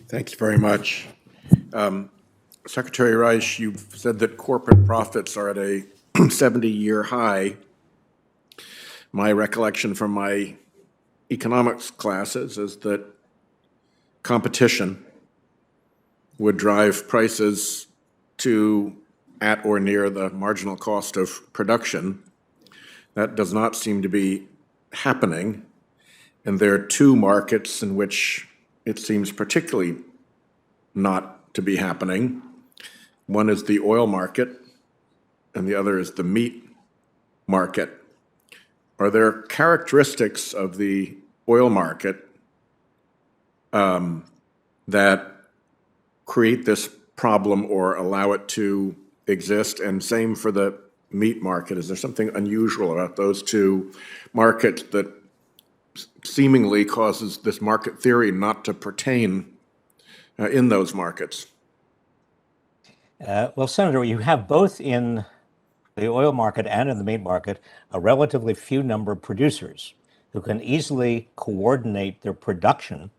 Thank you very much. Secretary Reich, you've said that corporate profits are at a 70-year high. My recollection from my economics classes is that competition would drive prices to at or near the marginal cost of production. That does not seem to be happening. And there are two markets in which it seems particularly not to be happening. One is the oil market, and the other is the meat market. Are there characteristics of the oil market that create this problem or allow it to exist? And same for the meat market. Is there something unusual about those two markets that seemingly causes this market theory not to pertain in those markets? Well, Senator, you have both in the oil market and in the meat market a relatively few number of producers who can easily coordinate their production.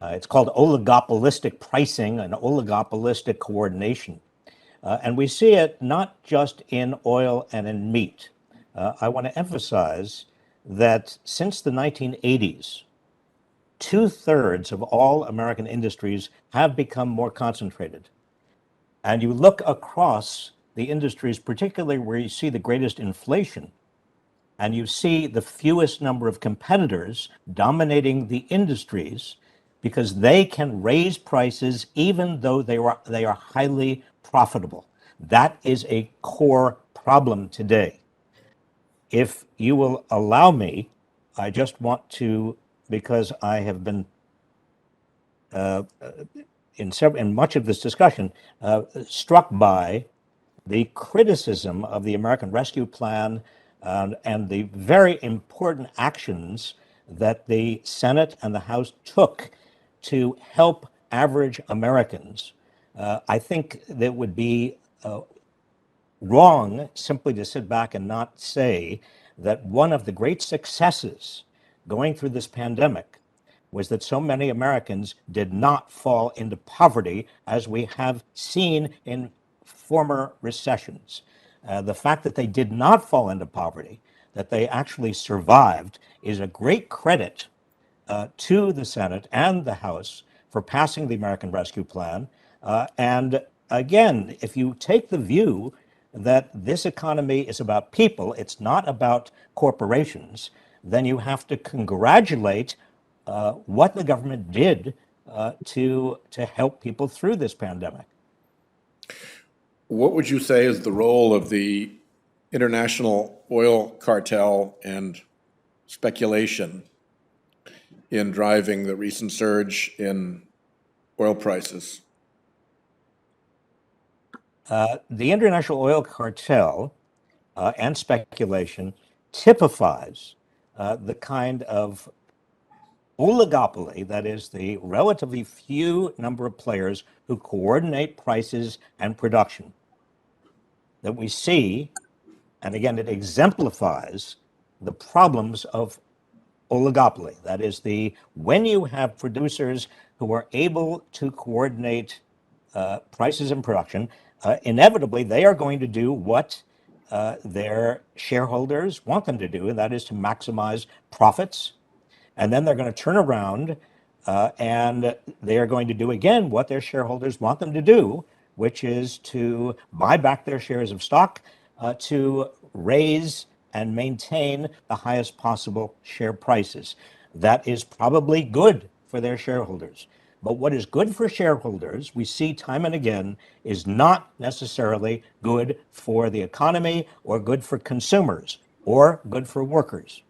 It's called oligopolistic pricing and oligopolistic coordination. And we see it not just in oil and in meat. I want to emphasize that since the 1980s, 2/3 of all American industries have become more concentrated. And you look across the industries, particularly where you see the greatest inflation, and you see the fewest number of competitors dominating the industries because they can raise prices even though they are highly profitable. That is a core problem today. If you will allow me, I just want to, because I have been in much of this discussion struck by the criticism of the American Rescue Plan and the very important actions that the Senate and the House took to help average Americans. I think that would be wrong simply to sit back and not say that one of the great successes going through this pandemic was that so many Americans did not fall into poverty as we have seen in former recessions. The fact that they did not fall into poverty, that they actually survived, is a great credit to the Senate and the House for passing the American Rescue Plan. And again, if you take the view that this economy is about people, it's not about corporations, then you have to congratulate what the government did to help people through this pandemic. What would you say is the role of the international oil cartel and speculation in driving the recent surge in oil prices? The international oil cartel and speculation typifies the kind of oligopoly, that is, the relatively few number of players who coordinate prices and production, that we see. And again, it exemplifies the problems of oligopoly. That is, when you have producers who are able to coordinate prices and production, inevitably they are going to do what their shareholders want them to do, and that is to maximize profits. And then they're going to turn around and they are going to do again what their shareholders want them to do, which is to buy back their shares of stock to raise and maintain the highest possible share prices. That is probably good for their shareholders. But what is good for shareholders, we see time and again, is not necessarily good for the economy or good for consumers or good for workers.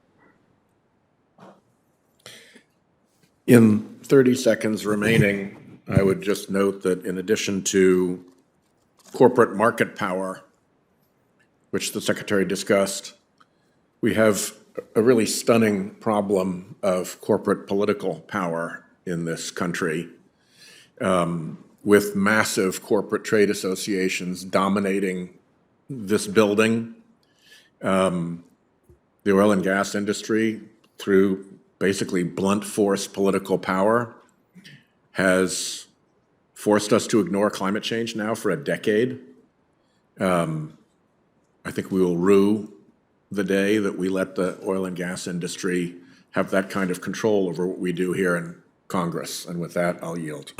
In 30 seconds remaining, I would just note that in addition to corporate market power, which the Secretary discussed, we have a really stunning problem of corporate political power in this country, with massive corporate trade associations dominating this building, the oil and gas industry through basically blunt force political power, has forced us to ignore climate change now for a decade. I think we will rue the day that we let the oil and gas industry have that kind of control over what we do here in Congress. And with that, I'll yield.